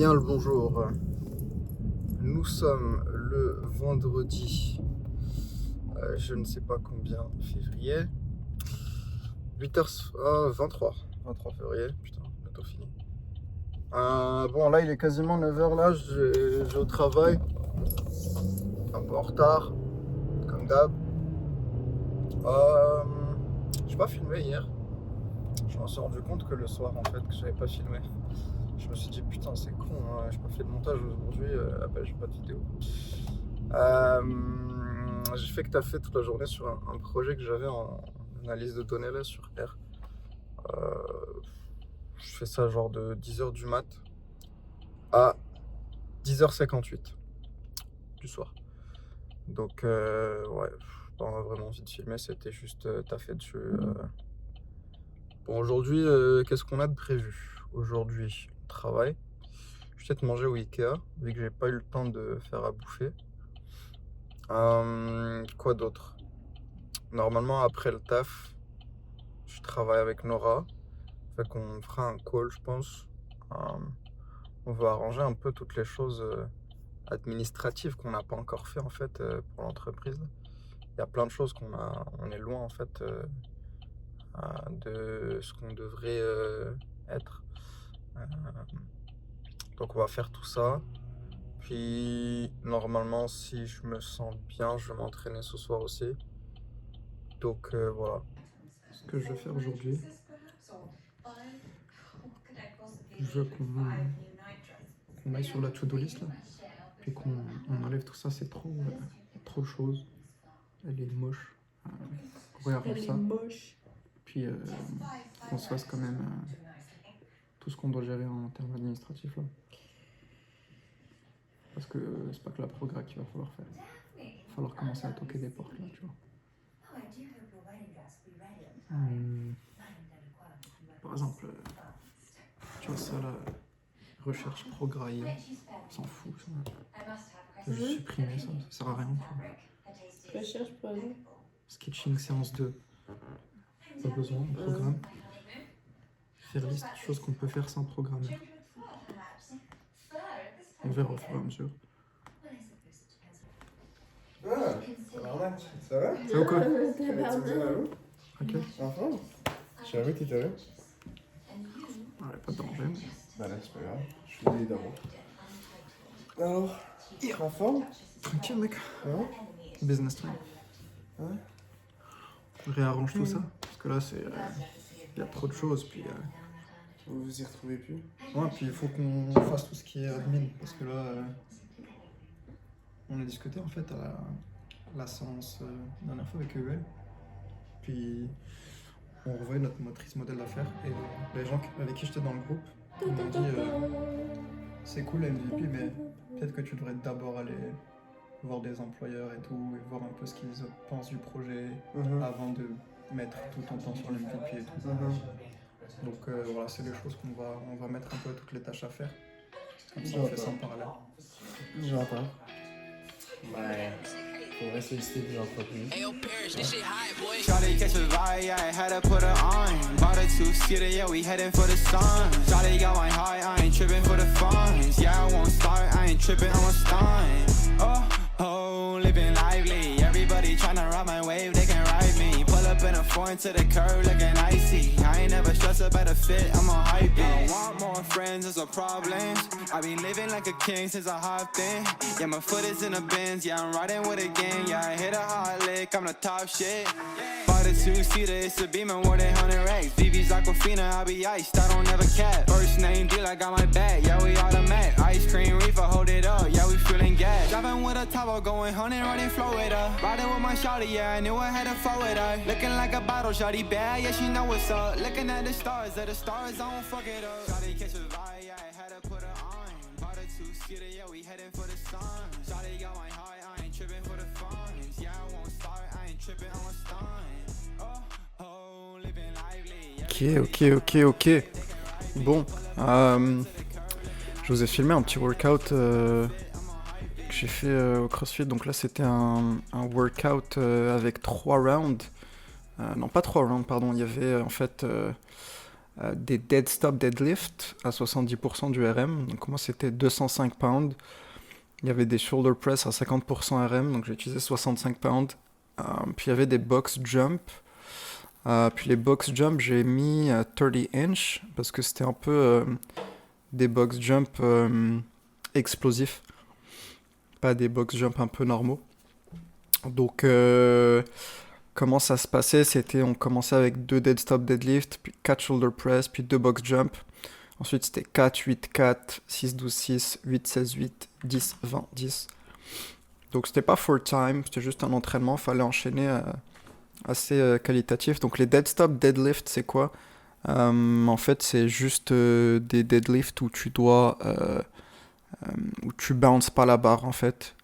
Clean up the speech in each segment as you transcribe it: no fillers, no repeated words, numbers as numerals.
Bien le bonjour. Nous sommes le vendredi, je ne sais pas combien, février. 8h, 23 février, putain, bientôt fini. Bon, là, il est quasiment 9h, là, j'ai au travail. Un peu en retard, comme d'hab. J'ai pas filmé hier. Je m'en suis rendu compte que le soir, en fait, que j'avais pas filmé. Je me suis dit, putain, c'est con, hein, j'ai pas fait le montage aujourd'hui, j'ai pas de vidéo. J'ai fait que t'as fait toute la journée sur un projet que j'avais en analyse de données là sur R. Je fais ça genre de 10h du mat à 10h58 du soir. Donc ouais, pas vraiment envie de filmer, c'était juste t'as fait dessus. Bon, aujourd'hui, qu'est-ce qu'on a de prévu? Aujourd'hui, travail. Je vais peut-être manger au Ikea, vu que j'ai pas eu le temps de faire à bouffer. Quoi d'autre? Normalement, après le taf, je travaille avec Nora. Fait qu'on fera un call, je pense. On va arranger un peu toutes les choses administratives qu'on n'a pas encore fait en fait pour l'entreprise. Il y a plein de choses on est loin en fait de ce qu'on devrait être. Donc on va faire tout ça. Puis normalement, si je me sens bien, je vais m'entraîner ce soir aussi. Donc voilà. Ce que je vais faire aujourd'hui, je veux qu'on aille sur la to-do list là, puis qu'on enlève tout ça, c'est trop de choses. Elle est moche. On réarrange ça. Puis qu'on se fasse quand même tout ce qu'on doit gérer en termes administratifs là. Parce que c'est pas que la progrès qu'il va falloir faire. Il va falloir commencer à toquer des portes là, tu vois. Par exemple, tu vois ça là, recherche progrès, on s'en fout ça. Je vais supprimer ça, ça sert à rien. Recherche par exemple. Sketching séance 2. Pas besoin de programme. Faire liste de choses qu'on peut faire sans programmer. On verra au fur et à mesure. Ça va? Ça va quoi? Ok. Enfin, je savais que t'étais là. Ouais, pas de danger. Bah là, c'est pas grave. Je suis né d'abord. Alors, en forme? Tranquille mec. Ouais. Business time. Ouais. Je réarrange tout ça. Parce que là, c'est. Y a trop de choses. Puis. Vous vous y retrouvez plus? Ouais, puis il faut qu'on fasse tout ce qui est admin. Parce que là. On a discuté en fait à la séance la dernière fois avec EUL. Puis. On revoyait notre motrice modèle d'affaires. Et les gens avec qui j'étais dans le groupe, ils m'ont dit c'est cool la MVP, mais peut-être que tu devrais d'abord aller voir des employeurs et tout, et voir un peu ce qu'ils pensent du projet avant de mettre tout ton temps sur l'MVP et tout. Donc voilà, c'est des choses on va mettre un peu toutes les tâches à faire. Comme ça, on fait ça en parallèle. J'entends. Ouais. Faudrait solliciter des entreprises. Shawty catch a vibe, yeah, I had to put her on. Bought a two-seater, yeah, we heading for the sun. Shawty got my heart, I ain't tripping for the funds. Yeah, I won't start, I ain't tripping, I'm a stun. Oh, oh, living lively. Everybody tryna ride my wave, they can ride me. Pull up in a foreign to the curb looking icy. I ain't never stressed about a fit, I'm a hype it. I want more friends, there's a problem. I be living like a king since I hopped in. Yeah, my foot is in the bins, yeah, I'm riding with a gang. Yeah, I hit a hot lick, I'm the top shit. Bought a two-seater, it's a Beamer, more than 100 racks. VV's Aquafina, I be iced, I don't ever cap. First name deal, I got my back, yeah, we automatic. Ice cream reefer, hold it up, yeah, we feeling gas. Driving with a Tavo, going 100, running Florida. Riding with my shawty, yeah, I knew I had to flow with her. Looking like a bottle, shawty bad, yeah, she know what's up. Looking at the stars, I don't fuck it up. Shawty catch a vibe, yeah, I had to put her on. Bought a two-seater, yeah, we heading for the sun. Shawty got my heart, I ain't tripping for the funds. Yeah, I won't start, I ain't tripping, I'm a stun. Oh, oh, living lively. Ok. Bon, je vous ai filmé un petit workout que j'ai fait au CrossFit. Donc là, c'était un workout avec 3 rounds. Non, pas 3 rounds, pardon. Il y avait en fait des dead stop deadlift à 70% du RM. Donc moi c'était 205 pounds. Il y avait des shoulder press à 50% RM, donc j'ai utilisé 65 pounds. Puis il y avait des box jump. Puis les box jump j'ai mis 30 inch parce que c'était un peu des box jump explosifs, pas des box jump un peu normaux. Donc comment ça se passait, c'était on commençait avec 2 dead stop deadlift, puis 4 shoulder press, puis 2 box jump. Ensuite c'était 4, 8, 4, 6, 12, 6, 8, 16, 8, 10, 20, 10. Donc c'était pas full time, c'était juste un entraînement, fallait enchaîner assez qualitatif. Donc les dead stop deadlift c'est quoi? En fait c'est juste des deadlifts où tu dois où tu bounces pas la barre en fait.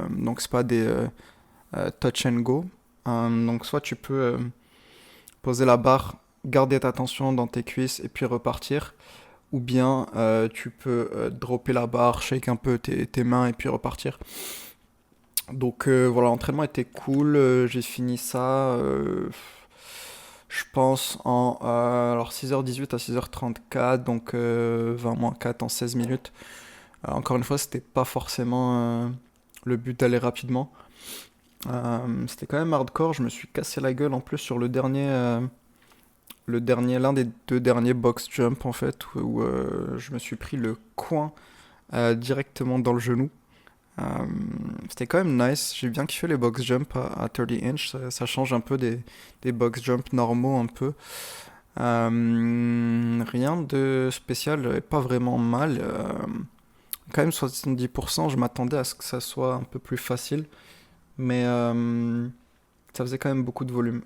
Donc c'est pas des touch and go. Donc soit tu peux poser la barre, garder ta tension dans tes cuisses et puis repartir, ou bien tu peux dropper la barre, shake un peu tes mains et puis repartir. Donc voilà, l'entraînement était cool, j'ai fini ça je pense en alors 6h18 à 6h34, donc 20-4 en 16 minutes. Encore une fois, c'était pas forcément le but d'aller rapidement. C'était quand même hardcore, je me suis cassé la gueule en plus sur l'un des 2 derniers box jump en fait, où je me suis pris le coin directement dans le genou. C'était quand même nice, j'ai bien kiffé les box jump à 30 inch, ça change un peu des box jump normaux un peu. Rien de spécial, j'avais pas vraiment mal. Quand même 70%, je m'attendais à ce que ça soit un peu plus facile. Mais ça faisait quand même beaucoup de volume.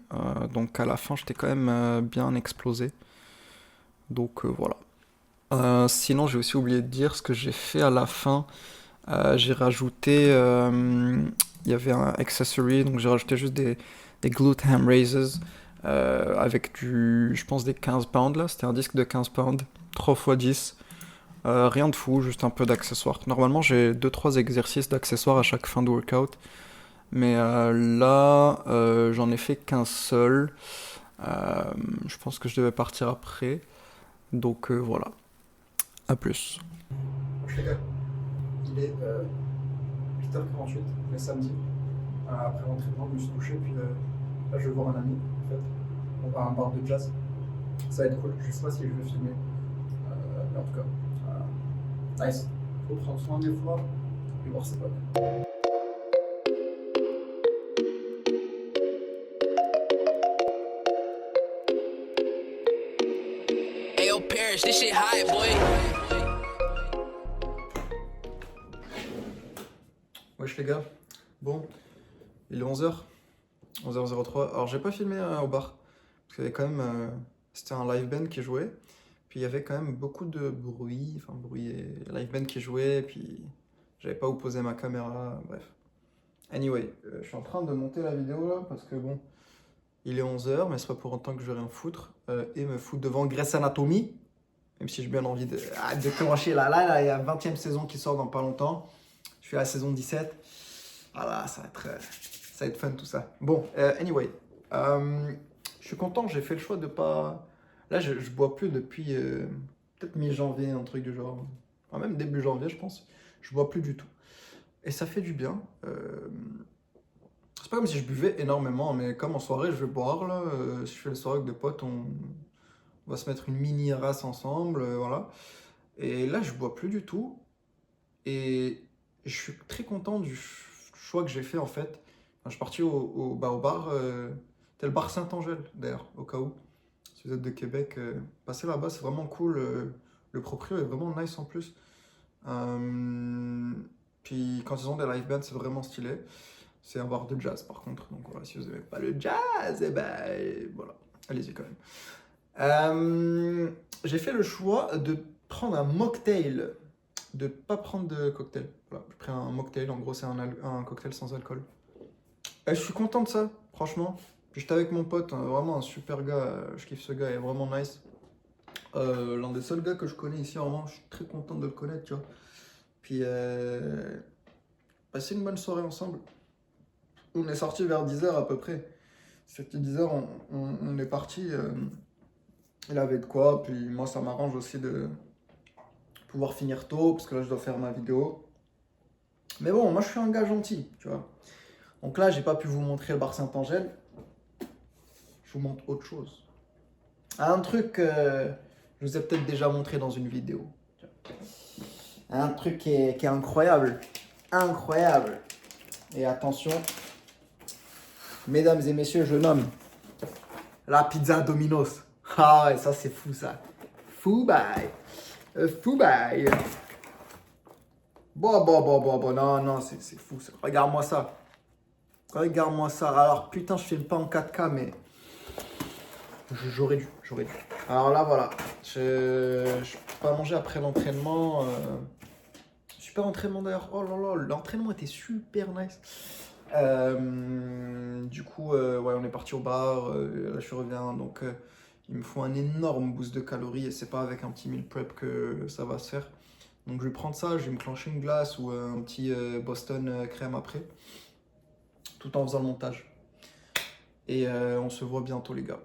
Donc à la fin, j'étais quand même bien explosé. Donc voilà. Sinon, j'ai aussi oublié de dire ce que j'ai fait à la fin. J'ai rajouté... Il y avait un accessory, donc j'ai rajouté juste des glute ham raises avec je pense des 15 pounds là. C'était un disque de 15 pounds, 3 x 10. Rien de fou, juste un peu d'accessoires. Normalement, j'ai 2-3 exercices d'accessoires à chaque fin de workout. Mais là, j'en ai fait qu'un seul. Je pense que je devais partir après. Donc voilà. À plus. Les gars, il est 8h48, le samedi. Après l'entraînement, je me suis touché, puis là je vais voir un ami en fait. On va à un bar de jazz. Ça va être cool, je sais pas si je vais filmer. Mais en tout cas, nice. Faut prendre soin des fois et voir ses potes. Ayo, Parrish, this shit high, boy. Wesh les gars. Bon, il est 11h. 11h03. Alors j'ai pas filmé au bar. Parce qu'il y avait quand même... c'était un live band qui jouait. Puis il y avait quand même beaucoup de bruit. Enfin bruit et live band qui jouait. Puis j'avais pas où poser ma caméra. Bref. Anyway, je suis en train de monter la vidéo là. Parce que bon, il est 11h. Mais c'est pas pour autant que je vais rien foutre. Et me foutre devant Grey's Anatomy. Même si j'ai bien envie de clencher là. Il y a 20e saison qui sort dans pas longtemps. Je suis à la saison 17. Voilà, ça va être fun tout ça. Bon, anyway. Je suis content, j'ai fait le choix de pas... Là, je bois plus depuis peut-être mi-janvier, un truc du genre. Enfin, même début janvier, je pense. Je bois plus du tout. Et ça fait du bien. C'est pas comme si je buvais énormément, mais comme en soirée, je vais boire, là. Si je fais les soirées avec des potes, on va se mettre une mini race ensemble, voilà. Et là, je bois plus du tout. Et je suis très content du choix que j'ai fait, en fait. Enfin, je suis parti au bar... C'était le bar Saint-Angèle, d'ailleurs, au cas où. Si vous êtes de Québec, passez là-bas, c'est vraiment cool. Le proprio est vraiment nice en plus. Puis quand ils ont des live bands, c'est vraiment stylé. C'est un bar de jazz, par contre. Donc voilà, si vous n'aimez pas le jazz, eh ben voilà, allez-y quand même. J'ai fait le choix de prendre un mocktail, de pas prendre de cocktail. Voilà, j'ai pris un mocktail, en gros c'est un cocktail sans alcool. Et je suis content de ça, franchement. Puis j'étais avec mon pote, vraiment un super gars, je kiffe ce gars, il est vraiment nice. L'un des seuls gars que je connais ici, vraiment, je suis très content de le connaître, tu vois. Puis, passer une bonne soirée ensemble. On est sorti vers 10h à peu près. C'était 10h, on est parti. il avait de quoi. Puis moi, ça m'arrange aussi de pouvoir finir tôt, parce que là, je dois faire ma vidéo. Mais bon, moi, je suis un gars gentil, tu vois. Donc là, j'ai pas pu vous montrer le bar Saint-Angèle. Je vous montre autre chose. Un truc que je vous ai peut-être déjà montré dans une vidéo. Un truc qui est incroyable. Incroyable. Et attention, mesdames et messieurs, je nomme la pizza Domino's. Ah ouais, ça c'est fou ça. Fou bye. Fou bye. Bon, non, c'est fou ça. Regarde-moi ça. Regarde-moi ça. Alors putain, je filme pas en 4K, mais j'aurais dû. Alors là, voilà. Je peux pas manger après l'entraînement. Super entraînement d'ailleurs. Oh là là, l'entraînement était super nice. Du coup, ouais, on est parti au bar. Là, je reviens. Donc, il me faut un énorme boost de calories et c'est pas avec un petit meal prep que ça va se faire. Donc, je vais prendre ça. Je vais me clencher une glace ou un petit Boston crème après. Tout en faisant le montage. Et on se voit bientôt, les gars.